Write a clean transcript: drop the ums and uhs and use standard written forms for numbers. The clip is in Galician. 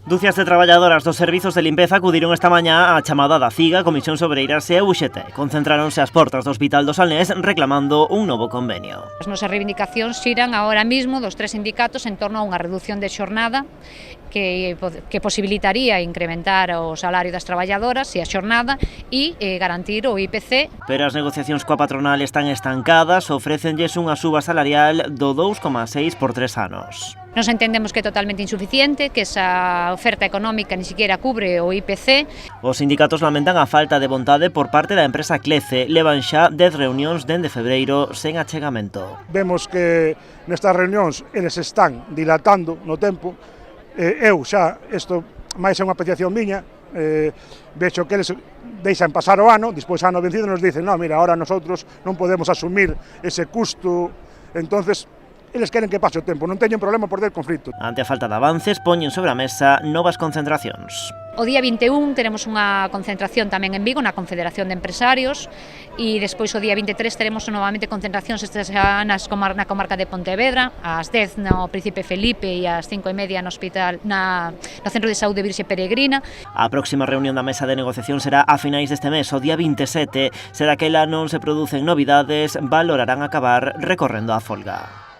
Ducias de traballadoras dos servizos de limpeza acudiron esta mañá á chamada da CIGA, Comisión Sobreiras e a UGT. Concentráronse ás portas do Hospital do Salnés reclamando un novo convenio. As nosas reivindicacións xiran agora mesmo dos tres sindicatos en torno a unha reducción de xornada que posibilitaría incrementar o salario das traballadoras e a xornada e garantir o IPC. Pero as negociacións coa patronal están estancadas, ofrécenlles unha suba salarial do 2,6 por 3 anos. Nos entendemos que é totalmente insuficiente, que esa oferta económica ni siquiera cubre o IPC. Os sindicatos lamentan a falta de vontade por parte da empresa Clece. Levan xa 10 reunións dende febreiro sen achegamento. Vemos que nestas reunións eles están dilatando no tempo. Eu xa, isto máis é unha apreciación miña, vexo que eles deixan pasar o ano, despois ano vencido nos dicen, no, mira, ahora nosotros non podemos asumir ese custo, entonces eles queren que pase o tempo, non teñen problema por ter conflito. Ante a falta de avances, poñen sobre a mesa novas concentracións. O día 21 teremos unha concentración tamén en Vigo, na Confederación de Empresarios, e despois o día 23 teremos novamente concentracións na comarca de Pontevedra, ás 10 no Príncipe Felipe e ás 5:30 no hospital, no Centro de Saúde Virxe Peregrina. A próxima reunión da mesa de negociación será a finais deste mes, o día 27. Se daquela non se producen novidades, valorarán acabar recorrendo a folga.